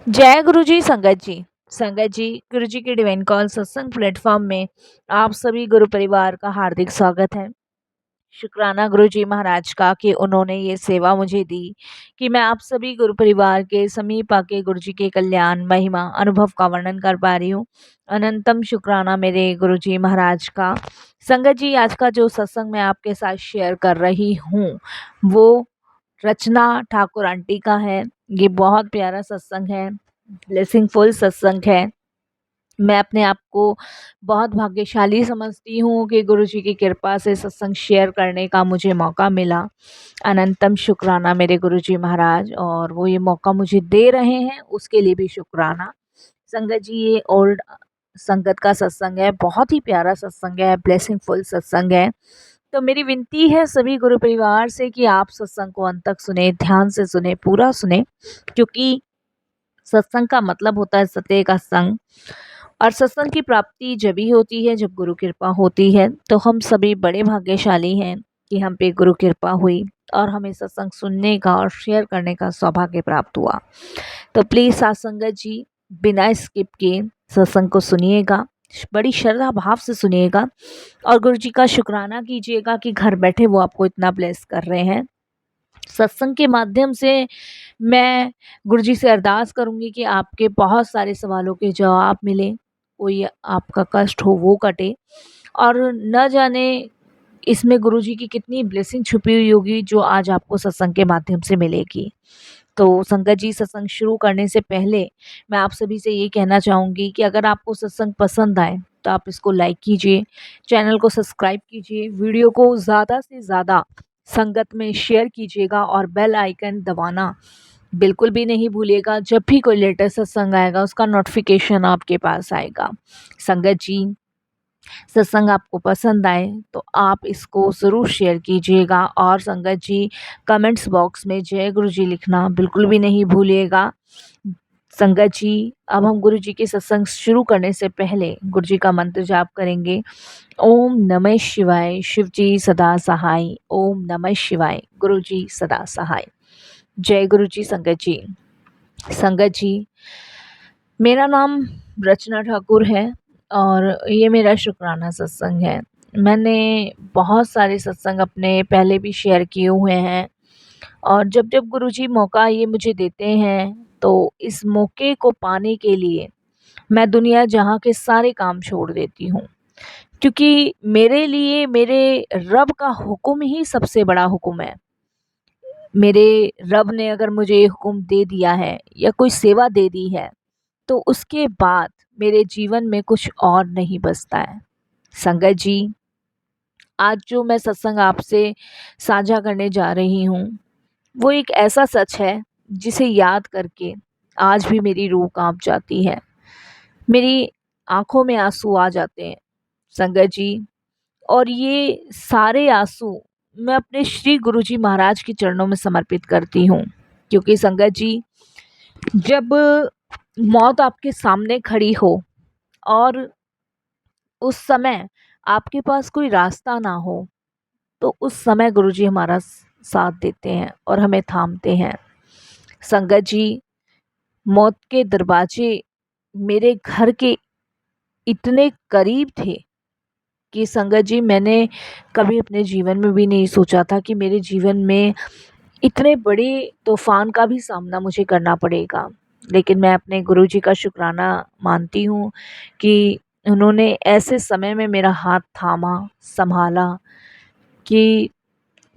जय गुरु जी संगत जी। संगत जी, गुरु जी के डिवाइन कॉल सत्संग प्लेटफॉर्म में आप सभी गुरु परिवार का हार्दिक स्वागत है। शुक्राना गुरु जी महाराज का कि उन्होंने ये सेवा मुझे दी कि मैं आप सभी गुरु परिवार के समीप आके गुरु जी के कल्याण महिमा अनुभव का वर्णन कर पा रही हूँ। अनंतम शुक्राना मेरे गुरु जी महाराज का। संगत जी, आज का जो सत्संग मैं आपके साथ शेयर कर रही हूँ वो रचना ठाकुर आंटी का है। ये बहुत प्यारा सत्संग है, ब्लेसिंगफुल सत्संग है। मैं अपने आप को बहुत भाग्यशाली समझती हूँ कि गुरु जी की कृपा से सत्संग शेयर करने का मुझे मौका मिला। अनंतम शुक्राना मेरे गुरु जी महाराज, और वो ये मौका मुझे दे रहे हैं उसके लिए भी शुक्राना। संगत जी, ये ओल्ड संगत का सत्संग है, बहुत ही प्यारा सत्संग है, ब्लेसिंगफुल सत्संग है। तो मेरी विनती है सभी गुरु परिवार से कि आप सत्संग को अंत तक सुने, ध्यान से सुने, पूरा सुने, क्योंकि सत्संग का मतलब होता है सत्य का संग। और सत्संग की प्राप्ति जब ही होती है जब गुरु कृपा होती है। तो हम सभी बड़े भाग्यशाली हैं कि हम पे गुरु कृपा हुई और हमें सत्संग सुनने का और शेयर करने का सौभाग्य प्राप्त हुआ। तो प्लीज़ सत्संगत जी, बिना स्किप किए सत्संग को सुनिएगा, बड़ी श्रद्धा भाव से सुनिएगा और गुरु जी का शुक्राना कीजिएगा कि घर बैठे वो आपको इतना ब्लेस कर रहे हैं। सत्संग के माध्यम से मैं गुरुजी से अरदास करूंगी कि आपके बहुत सारे सवालों के जवाब मिले, कोई आपका कष्ट हो वो कटे, और न जाने इसमें गुरुजी की कितनी ब्लेसिंग छुपी हुई होगी जो आज आपको सत्संग के माध्यम से मिलेगी। तो संगत जी, सत्संग शुरू करने से पहले मैं आप सभी से ये कहना चाहूँगी कि अगर आपको सत्संग पसंद आए तो आप इसको लाइक कीजिए, चैनल को सब्सक्राइब कीजिए, वीडियो को ज़्यादा से ज़्यादा संगत में शेयर कीजिएगा और बेल आइकन दबाना बिल्कुल भी नहीं भूलिएगा। जब भी कोई लेटेस्ट सत्संग आएगा उसका नोटिफिकेशन आपके पास आएगा। संगत जी, सत्संग आपको पसंद आए तो आप इसको ज़रूर शेयर कीजिएगा और संगत जी, कमेंट्स बॉक्स में जय गुरु जी लिखना बिल्कुल भी नहीं भूलिएगा। संगत जी, अब हम गुरु जी के सत्संग शुरू करने से पहले गुरु जी का मंत्र जाप करेंगे। ओम नमः शिवाय, शिव जी सदा सहाय। ओम नमः शिवाय, गुरु जी सदा सहाय। जय गुरु जी। संगत जी, संगत जी, मेरा नाम रचना ठाकुर है और ये मेरा शुक्राना सत्संग है। मैंने बहुत सारे सत्संग अपने पहले भी शेयर किए हुए हैं और जब जब गुरुजी मौका ये मुझे देते हैं तो इस मौके को पाने के लिए मैं दुनिया जहाँ के सारे काम छोड़ देती हूँ, क्योंकि मेरे लिए मेरे रब का हुक्म ही सबसे बड़ा हुक्म है। मेरे रब ने अगर मुझे ये हुक्म दे दिया है या कोई सेवा दे दी है तो उसके बाद मेरे जीवन में कुछ और नहीं बचता है। संगत जी, आज जो मैं सत्संग आपसे साझा करने जा रही हूँ वो एक ऐसा सच है जिसे याद करके आज भी मेरी रूह कांप जाती है, मेरी आंखों में आंसू आ जाते हैं। संगत जी, और ये सारे आंसू मैं अपने श्री गुरुजी महाराज के चरणों में समर्पित करती हूँ, क्योंकि संगत जी, जब मौत आपके सामने खड़ी हो और उस समय आपके पास कोई रास्ता ना हो तो उस समय गुरुजी हमारा साथ देते हैं और हमें थामते हैं। संगत जी, मौत के दरवाजे मेरे घर के इतने करीब थे कि संगत जी, मैंने कभी अपने जीवन में भी नहीं सोचा था कि मेरे जीवन में इतने बड़े तूफान का भी सामना मुझे करना पड़ेगा। लेकिन मैं अपने गुरुजी का शुक्राना मानती हूँ कि उन्होंने ऐसे समय में मेरा हाथ थामा, संभाला, कि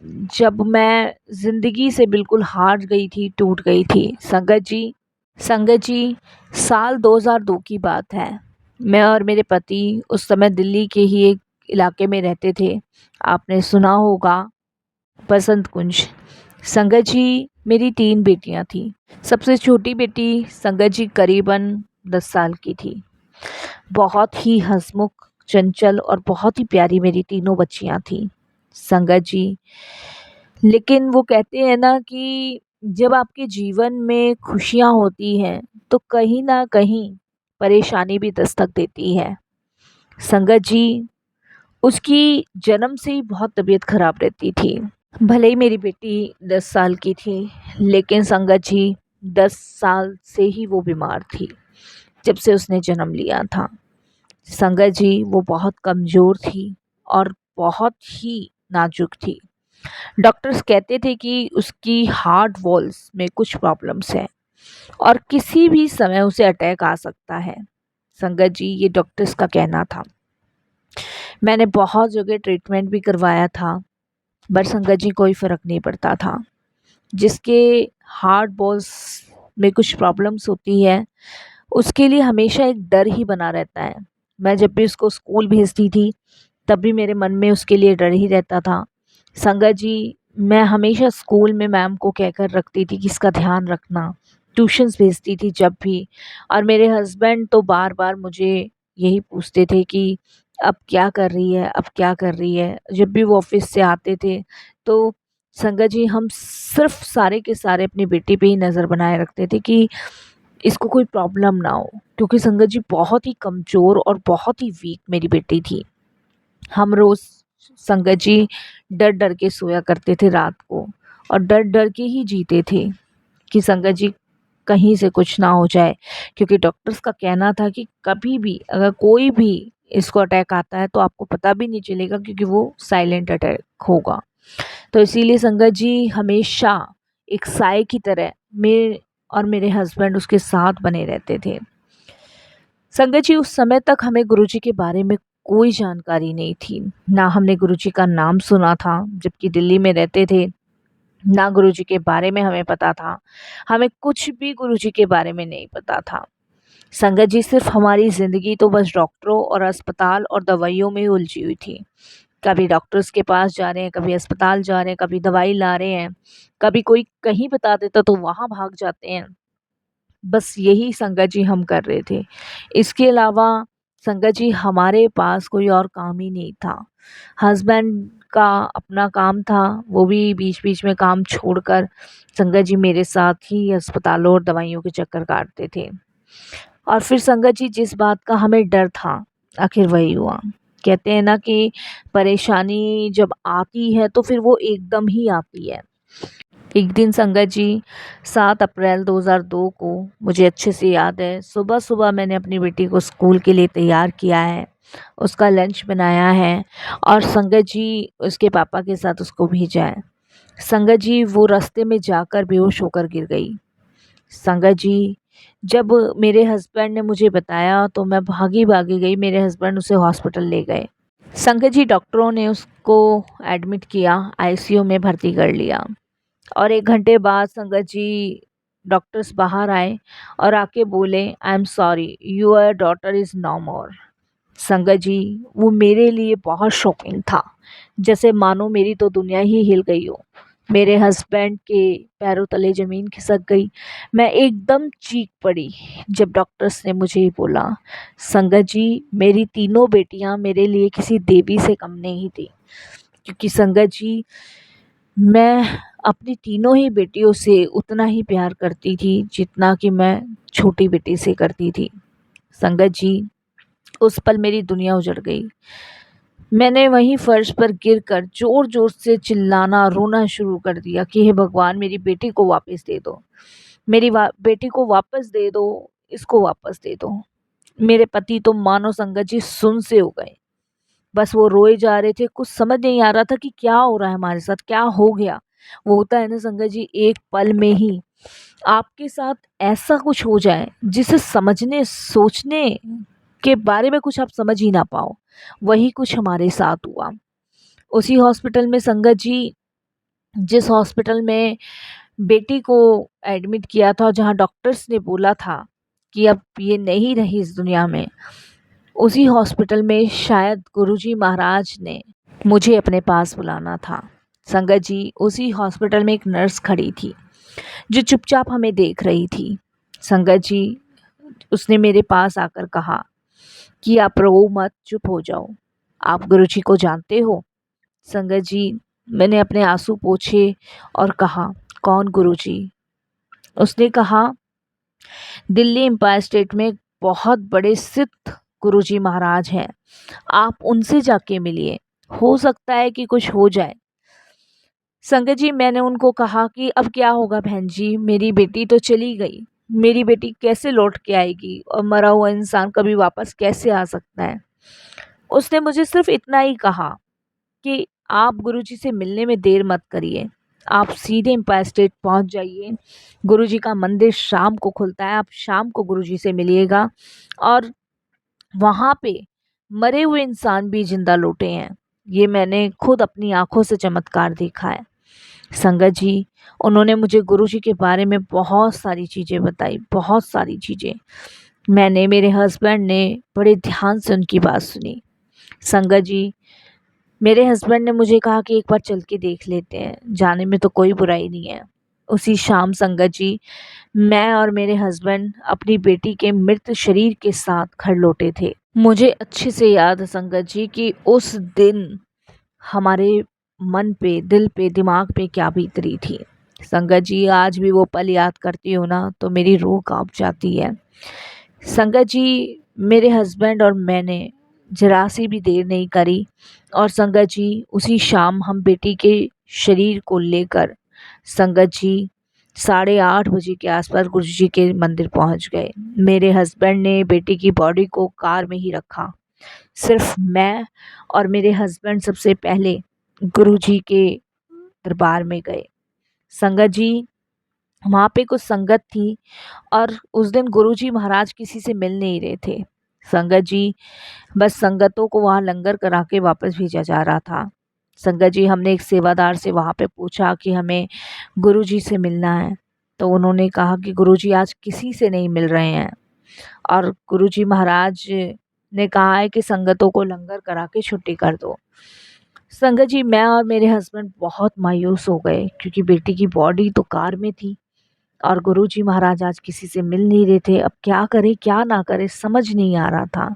जब मैं ज़िंदगी से बिल्कुल हार गई थी, टूट गई थी। संगत जी, संगत जी, साल 2002 की बात है। मैं और मेरे पति उस समय दिल्ली के ही एक इलाके में रहते थे। आपने सुना होगा बसंत कुंज। संगत जी, मेरी 3 बेटियां थीं। सबसे छोटी बेटी संगत जी करीबन 10 साल की थी। बहुत ही हंसमुख, चंचल और बहुत ही प्यारी मेरी तीनों बच्चियां थीं। संगत जी, लेकिन वो कहते हैं ना कि जब आपके जीवन में खुशियाँ होती हैं तो कहीं ना कहीं परेशानी भी दस्तक देती है। संगत जी, उसकी जन्म से ही बहुत तबीयत खराब रहती थी। भले ही मेरी बेटी 10 साल की थी, लेकिन संगत जी, 10 साल से ही वो बीमार थी, जब से उसने जन्म लिया था। संगत जी वो बहुत कमज़ोर थी और बहुत ही नाज़ुक थी। डॉक्टर्स कहते थे कि उसकी हार्ट वॉल्स में कुछ प्रॉब्लम्स हैं और किसी भी समय उसे अटैक आ सकता है। संगत जी ये डॉक्टर्स का कहना था। मैंने बहुत जगह ट्रीटमेंट भी करवाया था, पर संगत जी कोई फ़र्क नहीं पड़ता था। जिसके हार्ट बॉल्स में कुछ प्रॉब्लम्स होती है, उसके लिए हमेशा एक डर ही बना रहता है। मैं जब भी उसको स्कूल भेजती थी, तब भी मेरे मन में उसके लिए डर ही रहता था। संगत जी मैं हमेशा स्कूल में मैम को कहकर रखती थी कि इसका ध्यान रखना, ट्यूशन्स भेजती थी जब भी। और मेरे हस्बैंड तो बार-बार मुझे यही पूछते थे कि अब क्या कर रही है, अब क्या कर रही है? जब भी वो ऑफ़िस से आते थे, तो संगत जी हम सिर्फ़ सारे के सारे अपनी बेटी पे ही नज़र बनाए रखते थे कि इसको कोई प्रॉब्लम ना हो, क्योंकि संगत जी बहुत ही कमज़ोर और बहुत ही वीक मेरी बेटी थी। हम रोज़ संगत जी डर-डर के सोया करते थे रात को और डर-डर के ही जीते थे कि संगत जी कहीं से कुछ ना हो जाए, क्योंकि डॉक्टर्स का कहना था कि कभी भी अगर कोई भी इसको अटैक आता है तो आपको पता भी नहीं चलेगा, क्योंकि वो साइलेंट अटैक होगा। तो इसीलिए संगत जी हमेशा एक साए की तरह मैं और मेरे हस्बैंड उसके साथ बने रहते थे। संगत जी उस समय तक हमें गुरुजी के बारे में कोई जानकारी नहीं थी। ना हमने गुरुजी का नाम सुना था, जबकि दिल्ली में रहते थे, ना गुरुजी के बारे में हमें पता था। हमें कुछ भी गुरुजी के बारे में नहीं पता था। संगत जी सिर्फ़ हमारी ज़िंदगी तो बस डॉक्टरों और अस्पताल और दवाइयों में ही उलझी हुई थी। कभी डॉक्टर्स के पास जा रहे हैं, कभी अस्पताल जा रहे हैं, कभी दवाई ला रहे हैं, कभी कोई कहीं बता देता तो वहाँ भाग जाते हैं। बस यही संगत जी हम कर रहे थे। इसके अलावा संगत जी हमारे पास कोई और काम ही नहीं था। हस्बैंड का अपना काम था, वो भी बीच-बीच में काम छोड़कर संगत जी मेरे साथ ही अस्पतालों और दवाइयों के चक्कर काटते थे। और फिर संगत जी जिस बात का हमें डर था, आखिर वही हुआ। कहते हैं ना कि परेशानी जब आती है तो फिर वो एकदम ही आती है। एक दिन संगत जी 7 अप्रैल 2002 को, मुझे अच्छे से याद है, सुबह-सुबह मैंने अपनी बेटी को स्कूल के लिए तैयार किया है, उसका लंच बनाया है और संगत जी उसके पापा के साथ उसको भेजा है। संगत जी वो रास्ते में जाकर बेहोश होकर गिर गई। संगत जी जब मेरे हस्बैंड ने मुझे बताया तो मैं भागी-भागी गई, मेरे हस्बैंड उसे हॉस्पिटल ले गए। संगत जी डॉक्टरों ने उसको एडमिट किया, आईसीयू में भर्ती कर लिया। और 1 घंटे बाद संगत जी डॉक्टर्स बाहर आए और आके बोले, I am sorry your daughter is no more. Sangat ji वो मेरे लिए बहुत शॉकिंग था, जैसे मानो मेरी तो दुनिया ही हिल गई हो। मेरे हस्बैंड के पैरों तले ज़मीन खिसक गई। मैं एकदम चीख पड़ी जब डॉक्टर्स ने मुझे ये बोला। संगत जी मेरी तीनों बेटियां मेरे लिए किसी देवी से कम नहीं थी, क्योंकि संगत जी मैं अपनी तीनों ही बेटियों से उतना ही प्यार करती थी जितना कि मैं छोटी बेटी से करती थी। संगत जी उस पल मेरी दुनिया उजड़ गई। मैंने वहीं फर्श पर गिरकर ज़ोर-ज़ोर से चिल्लाना, रोना शुरू कर दिया कि हे भगवान मेरी बेटी को वापस दे दो। मेरी बेटी को वापस दे दो, इसको वापस दे दो। मेरे पति तो मानो संगत जी सुन्न से हो गए। बस वो रोए जा रहे थे, कुछ समझ नहीं आ रहा था कि क्या हो रहा है हमारे साथ, क्या हो गया? वो होता है ना संगत जी, एक पल में ही आपके साथ ऐसा कुछ हो जाए जिसे समझने, सोचने के बारे में कुछ आप समझ ही ना पाओ। वही कुछ हमारे साथ हुआ। उसी हॉस्पिटल में संगत जी, जिस हॉस्पिटल में बेटी को एडमिट किया था और जहाँ डॉक्टर्स ने बोला था कि अब ये नहीं रही इस दुनिया में, उसी हॉस्पिटल में शायद गुरुजी महाराज ने मुझे अपने पास बुलाना था। संगत जी उसी हॉस्पिटल में एक नर्स खड़ी थी जो चुपचाप हमें देख रही थी। संगत जी उसने मेरे पास आकर कहा कि आप रो मत, चुप हो जाओ। आप गुरुजी को जानते हो? संगत जी मैंने अपने आंसू पोंछे और कहा, कौन गुरुजी? उसने कहा, दिल्ली एम्पायर स्टेट में एक बहुत बड़े सिद्ध गुरुजी महाराज हैं, आप उनसे जाके मिलिए, हो सकता है कि कुछ हो जाए। संगत जी, मैंने उनको कहा कि अब क्या होगा बहन जी, मेरी बेटी तो चली गई, मेरी बेटी कैसे लौट के आएगी और मरा हुआ इंसान कभी वापस कैसे आ सकता है। उसने मुझे सिर्फ इतना ही कहा कि आप गुरुजी से मिलने में देर मत करिए, आप सीधे एम्पायर स्टेट पहुंच जाइए। गुरुजी का मंदिर शाम को खुलता है, आप शाम को गुरुजी से मिलिएगा और वहां पे मरे हुए इंसान भी जिंदा लौटे हैं। ये मैंने खुद अपनी आंखों से चमत्कार देखा है। संगत जी, उन्होंने मुझे गुरुजी के बारे में बहुत सारी चीज़ें बताई, बहुत सारी चीज़ें। मैंने, मेरे हस्बैंड ने बड़े ध्यान से उनकी बात सुनी। संगत जी, मेरे हस्बैंड ने मुझे कहा कि एक बार चल के देख लेते हैं, जाने में तो कोई बुराई नहीं है। उसी शाम संगत जी, मैं और मेरे हस्बैंड अपनी बेटी के मृत शरीर के साथ घर लौटे थे। मुझे अच्छे से याद है संगत जी कि उस दिन हमारे मन पे, दिल पे, दिमाग पे क्या बीत रही थी। संगत जी, आज भी वो पल याद करती हूँ ना तो मेरी रूह कांप जाती है। संगत जी, मेरे हस्बैंड और मैंने जरा सी भी देर नहीं करी और संगत जी उसी शाम हम बेटी के शरीर को लेकर संगत जी 8:30 बजे के आसपास गुरु जी के मंदिर पहुंच गए। मेरे हस्बैंड ने बेटी की बॉडी को कार में ही रखा। सिर्फ मैं और मेरे हस्बैंड सबसे पहले गुरुजी के दरबार में गए। संगत जी, वहाँ पे कुछ संगत थी और उस दिन गुरुजी महाराज किसी से मिल नहीं रहे थे। संगत जी, बस संगतों को वहाँ लंगर करा के वापस भेजा जा रहा था। संगत जी, हमने एक सेवादार से वहाँ पे पूछा कि हमें गुरुजी से मिलना है, तो उन्होंने कहा कि गुरुजी आज किसी से नहीं मिल रहे हैं और गुरुजी महाराज ने कहा है कि संगतों को लंगर करा के छुट्टी कर दो। संगत जी, मैं और मेरे हस्बैंड बहुत मायूस हो गए क्योंकि बेटी की बॉडी तो कार में थी और गुरुजी महाराज आज किसी से मिल नहीं रहे थे। अब क्या करें क्या ना करें समझ नहीं आ रहा था।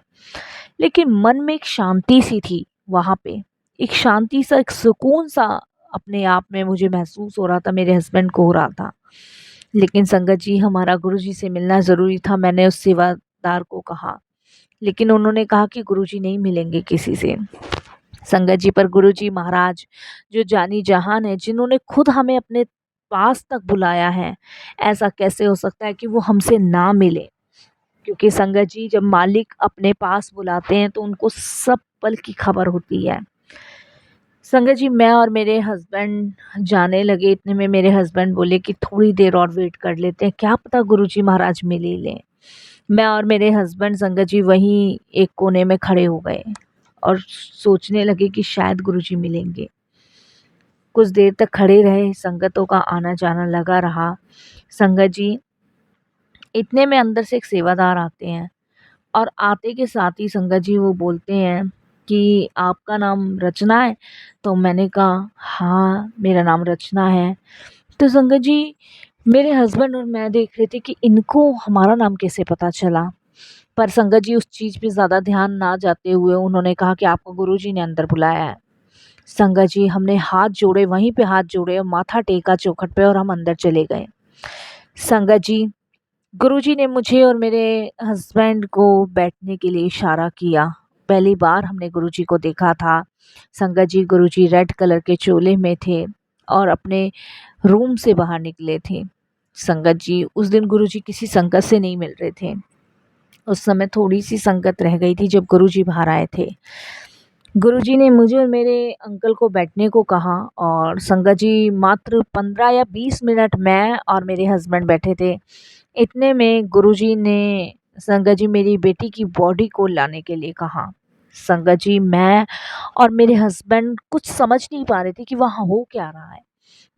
लेकिन मन में एक शांति सी थी वहाँ पे, एक शांति सा, एक सुकून सा अपने आप में मुझे महसूस हो रहा था, मेरे हस्बैंड को हो रहा था। लेकिन संगत जी, हमारा गुरुजी से मिलना ज़रूरी था। मैंने उस सेवादार को कहा, लेकिन उन्होंने कहा कि गुरुजी नहीं मिलेंगे किसी से। संगत जी, पर गुरुजी महाराज जो जानी जहान है, जिन्होंने खुद हमें अपने पास तक बुलाया है, ऐसा कैसे हो सकता है कि वो हमसे ना मिले। क्योंकि संगत जी, जब मालिक अपने पास बुलाते हैं तो उनको सब पल की खबर होती है। संगत जी, मैं और मेरे हस्बैंड जाने लगे, इतने में मेरे हस्बैंड बोले कि थोड़ी देर और वेट कर लेते हैं, क्या पता गुरुजी महाराज मिल ही लें। मैं और मेरे हस्बैंड संगत जी वहीं एक कोने में खड़े हो गए और सोचने लगे कि शायद गुरुजी मिलेंगे। कुछ देर तक खड़े रहे, संगतों का आना जाना लगा रहा। संगत जी, इतने में अंदर से एक सेवादार आते हैं और आते के साथ ही संगत जी वो बोलते हैं कि आपका नाम रचना है? तो मैंने कहा हाँ, मेरा नाम रचना है। तो संगत जी, मेरे हस्बैंड और मैं देख रहे थे कि इनको हमारा नाम कैसे पता चला। पर संगत जी, उस चीज़ पे ज़्यादा ध्यान ना जाते हुए उन्होंने कहा कि आपको गुरुजी ने अंदर बुलाया है। संगत जी, हमने हाथ जोड़े, वहीं पे हाथ जोड़े और माथा टेका चौखट पे और हम अंदर चले गए। संगत जी, गुरुजी ने मुझे और मेरे हस्बैंड को बैठने के लिए इशारा किया। पहली बार हमने गुरुजी को देखा था। संगत जी, गुरुजी रेड कलर के चोले में थे और अपने रूम से बाहर निकले थे। संगत जी, उस दिन गुरुजी किसी संगत से नहीं मिल रहे थे। उस समय थोड़ी सी संगत रह गई थी जब गुरुजी बाहर आए थे। गुरुजी ने मुझे और मेरे अंकल को बैठने को कहा और संगत जी मात्र 15 या 20 मिनट मैं और मेरे हस्बैंड बैठे थे। इतने में गुरुजी ने संगत जी मेरी बेटी की बॉडी को लाने के लिए कहा। संगत जी, मैं और मेरे हस्बैंड कुछ समझ नहीं पा रहे थे कि वहाँ हो क्या रहा है।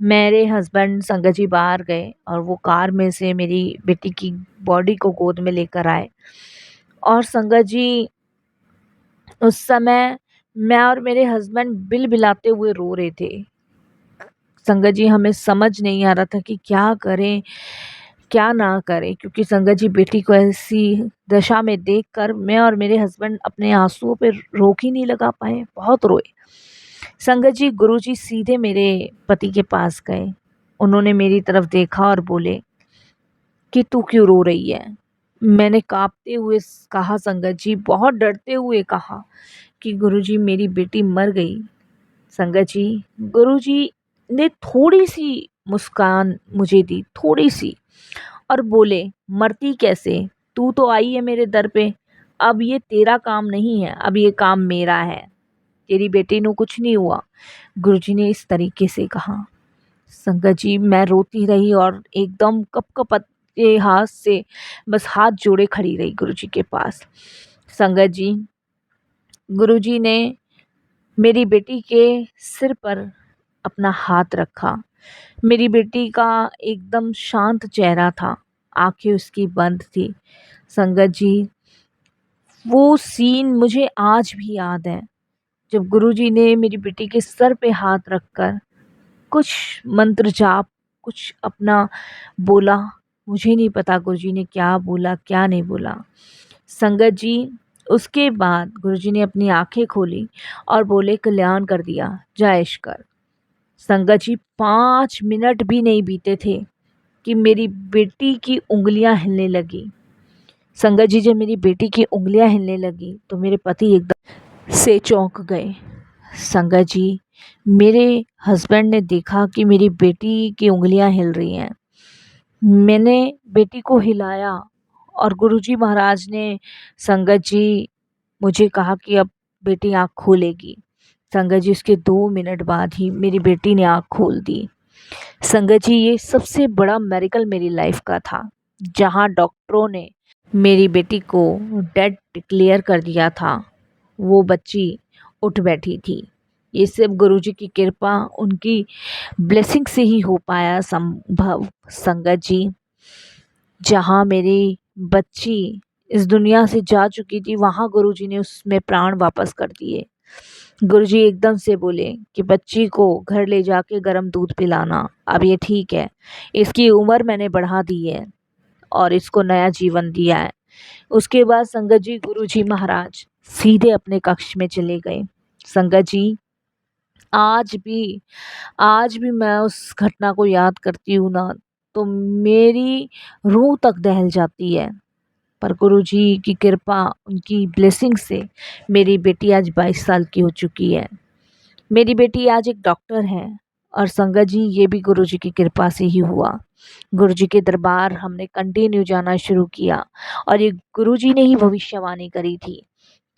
मेरे हस्बैंड संगत जी बाहर गए और वो कार में से मेरी बेटी की बॉडी को गोद में लेकर आए और संगत जी उस समय मैं और मेरे हस्बैंड बिलबिलाते हुए रो रहे थे। संगत जी, हमें समझ नहीं आ रहा था कि क्या करें, क्या ना करें, क्योंकि संगत जी बेटी को ऐसी दशा में देखकर मैं और मेरे हस्बैंड अपने आंसुओं पे रोक ही नहीं लगा पाए, बहुत रोए। संगत जी, गुरुजी सीधे मेरे पति के पास गए। उन्होंने मेरी तरफ देखा और बोले कि तू क्यों रो रही है? मैंने काँपते हुए कहा संगत जी, बहुत डरते हुए कहा कि गुरुजी मेरी बेटी मर गई। संगत जी, गुरुजी ने थोड़ी सी मुस्कान मुझे दी, थोड़ी सी, और बोले, मरती कैसे, तू तो आई है मेरे दर पे, अब ये तेरा काम नहीं है, अब ये काम मेरा है, तेरी बेटी नू कुछ नहीं हुआ। गुरुजी ने इस तरीके से कहा। संगत जी, मैं रोती रही और एकदम कपकपाते हाथ से बस हाथ जोड़े खड़ी रही गुरुजी के पास। संगत जी, गुरुजी ने मेरी बेटी के सिर पर अपना हाथ रखा। मेरी बेटी का एकदम शांत चेहरा था, आंखें उसकी बंद थी। संगत जी, वो सीन मुझे आज भी याद है, जब गुरुजी ने मेरी बेटी के सर पे हाथ रखकर कुछ मंत्र जाप, कुछ अपना बोला। मुझे नहीं पता गुरुजी ने क्या बोला, क्या नहीं बोला। संगत जी, उसके बाद गुरुजी ने अपनी आंखें खोली और बोले, कल्याण कर दिया, जा ऐश कर। संगत जी, 5 मिनट भी नहीं बीते थे कि मेरी बेटी की उंगलियां हिलने लगी। संगत जी, जब मेरी बेटी की उंगलियां हिलने लगी तो मेरे पति एकदम से चौंक गए। संगत जी, मेरे हस्बैंड ने देखा कि मेरी बेटी की उंगलियां हिल रही हैं। मैंने बेटी को हिलाया और गुरुजी महाराज ने, संगत जी, मुझे कहा कि अब बेटी आँख खोलेगी। संगत जी, उसके 2 मिनट बाद ही मेरी बेटी ने आँख खोल दी। संगत जी, ये सबसे बड़ा मेरिकल मेरी लाइफ का था, जहाँ डॉक्टरों ने मेरी बेटी को डेड डिक्लेयर कर दिया था, वो बच्ची उठ बैठी थी। ये सब गुरुजी की कृपा, उनकी ब्लेसिंग से ही हो पाया संभव। संगत जी, जहाँ मेरी बच्ची इस दुनिया से जा चुकी थी, वहाँ गुरुजी ने उसमें प्राण वापस कर दिए। गुरुजी एकदम से बोले कि बच्ची को घर ले जाके गर्म दूध पिलाना, अब ये ठीक है, इसकी उम्र मैंने बढ़ा दी है और इसको नया जीवन दिया है। उसके बाद संगत जी, गुरुजी महाराज सीधे अपने कक्ष में चले गए। संगत जी, आज भी आज भी मैं उस घटना को याद करती हूँ ना, तो मेरी रूह तक दहल जाती है। पर गुरुजी की कृपा, उनकी ब्लेसिंग से मेरी बेटी आज 22 साल की हो चुकी है। मेरी बेटी आज एक डॉक्टर है। और संगत जी, ये भी गुरुजी की कृपा से ही हुआ। गुरुजी के दरबार हमने कंटिन्यू जाना शुरू किया और ये गुरुजी ने ही भविष्यवाणी करी थी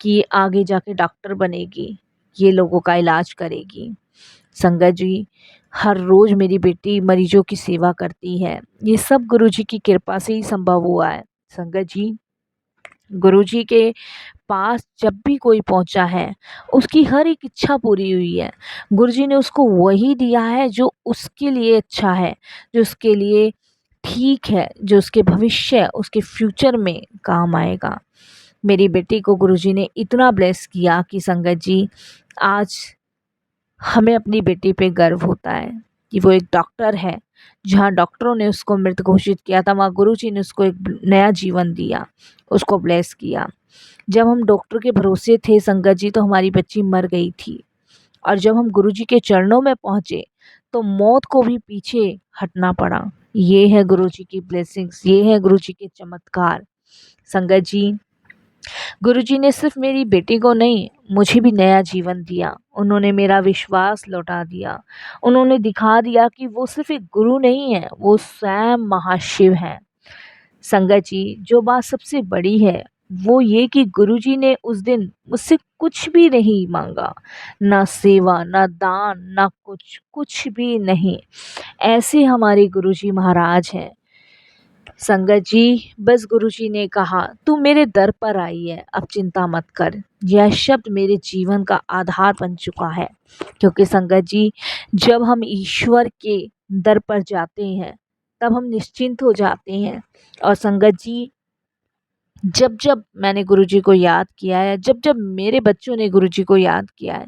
कि ये आगे जाके डॉक्टर बनेगी, ये लोगों का इलाज करेगी। संगत जी, हर रोज़ मेरी बेटी मरीजों की सेवा करती है। ये सब गुरुजी की कृपा से ही संभव हुआ है। संगत जी, गुरुजी के पास जब भी कोई पहुंचा है, उसकी हर एक इच्छा पूरी हुई है। गुरुजी ने उसको वही दिया है जो उसके लिए अच्छा है, जो उसके लिए ठीक है, जो उसके भविष्य, उसके फ्यूचर में काम आएगा। मेरी बेटी को गुरुजी ने इतना ब्लेस किया कि संगत जी, आज हमें अपनी बेटी पे गर्व होता है कि वो एक डॉक्टर है। जहाँ डॉक्टरों ने उसको मृत घोषित किया था, वहाँ गुरुजी ने उसको एक नया जीवन दिया, उसको ब्लेस किया। जब हम डॉक्टर के भरोसे थे संगत जी, तो हमारी बच्ची मर गई थी, और जब हम गुरुजी के चरणों में पहुँचे तो मौत को भी पीछे हटना पड़ा। ये है गुरुजी की ब्लेसिंग्स, ये है गुरुजी के चमत्कार। संगत जी, गुरुजी ने सिर्फ मेरी बेटी को नहीं, मुझे भी नया जीवन दिया। उन्होंने मेरा विश्वास लौटा दिया। उन्होंने दिखा दिया कि वो सिर्फ एक गुरु नहीं है, वो स्वयं महाशिव हैं। संगत जी, जो बात सबसे बड़ी है वो ये कि गुरुजी ने उस दिन मुझसे कुछ भी नहीं मांगा, ना सेवा, ना दान, ना कुछ, कुछ भी नहीं। ऐसे हमारे गुरुजी महाराज हैं। संगत जी, बस गुरुजी ने कहा, तू मेरे दर पर आई है, अब चिंता मत कर। यह शब्द मेरे जीवन का आधार बन चुका है, क्योंकि संगत जी, जब हम ईश्वर के दर पर जाते हैं तब हम निश्चिंत हो जाते हैं। और संगत जी, जब जब मैंने गुरुजी को याद किया है, जब जब मेरे बच्चों ने गुरुजी को याद किया है,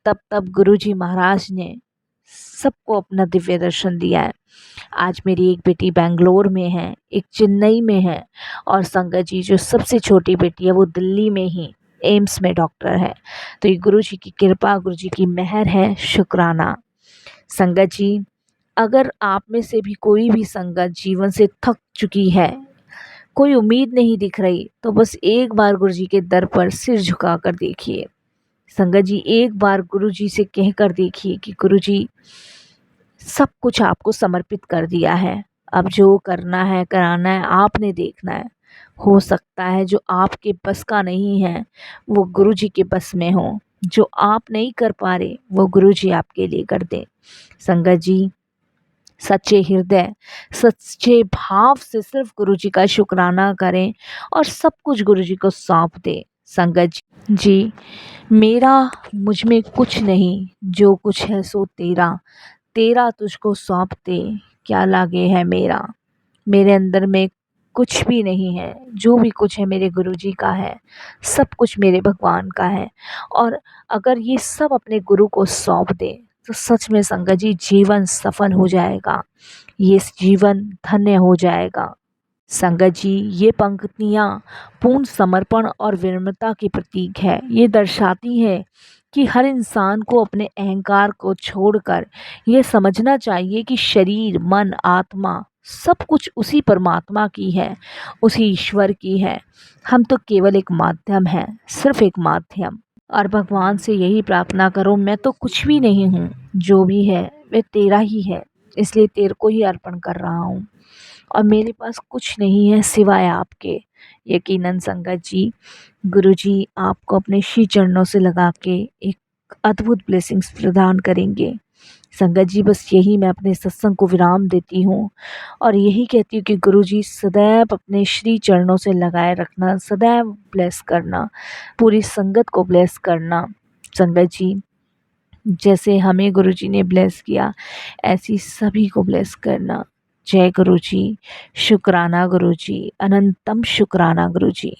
तब तब गुरुजी महाराज ने सबको अपना दिव्य दर्शन दिया है। आज मेरी एक बेटी बेंगलोर में है, एक चेन्नई में है, और संगत जी, जो सबसे छोटी बेटी है वो दिल्ली में ही एम्स में डॉक्टर है। तो ये गुरुजी की कृपा, गुरुजी की मेहर है, शुक्राना। संगत जी, अगर आप में से भी कोई भी संगत जीवन से थक चुकी है, कोई उम्मीद नहीं दिख रही, तो बस एक बार गुरुजी के दर पर सिर झुका कर देखिए। संगत जी, एक बार गुरुजी से कह कर देखिए कि गुरुजी, सब कुछ आपको समर्पित कर दिया है। अब जो करना है, कराना है, आपने देखना है। हो सकता है जो आपके बस का नहीं है, वो गुरुजी के बस में हो। जो आप नहीं कर पा रहे, वो गुरुजी आपके लिए कर दें। संगत जी, सच्चे हृदय, सच्चे भाव से सिर्फ गुरुजी का शुक्राना करें और सब कुछ गुरुजी को सौंप दें। संगत जी, मेरा मुझ में कुछ नहीं, जो कुछ है सो तेरा। तेरा तुझको सौंप दे, क्या लागे है मेरा। मेरे अंदर में कुछ भी नहीं है, जो भी कुछ है मेरे गुरुजी का है, सब कुछ मेरे भगवान का है। और अगर ये सब अपने गुरु को सौंप दे, तो सच में संगत जी जीवन सफल हो जाएगा, ये जीवन धन्य हो जाएगा। संगत जी, ये पंक्तियाँ पूर्ण समर्पण और विनम्रता की प्रतीक है। ये दर्शाती है कि हर इंसान को अपने अहंकार को छोड़कर ये समझना चाहिए कि शरीर, मन, आत्मा सब कुछ उसी परमात्मा की है, उसी ईश्वर की है। हम तो केवल एक माध्यम हैं, सिर्फ एक माध्यम। और भगवान से यही प्रार्थना करो, मैं तो कुछ भी नहीं हूँ, जो भी है वह तेरा ही है, इसलिए तेरे को ही अर्पण कर रहा हूँ और मेरे पास कुछ नहीं है सिवाय आपके। यकीनन संगत जी, गुरुजी आपको अपने श्री चरणों से लगा के एक अद्भुत ब्लेसिंग्स प्रदान करेंगे। संगत जी, बस यही मैं अपने सत्संग को विराम देती हूँ और यही कहती हूँ कि गुरुजी सदैव अपने श्री चरणों से लगाए रखना, सदैव ब्लेस करना, पूरी संगत को ब्लेस करना। संगत जी, जैसे हमें गुरुजी ने ब्लेस किया, ऐसी सभी को ब्लेस करना। जय गुरुजी, शुक्राना गुरुजी, अनंतम शुक्राना गुरुजी।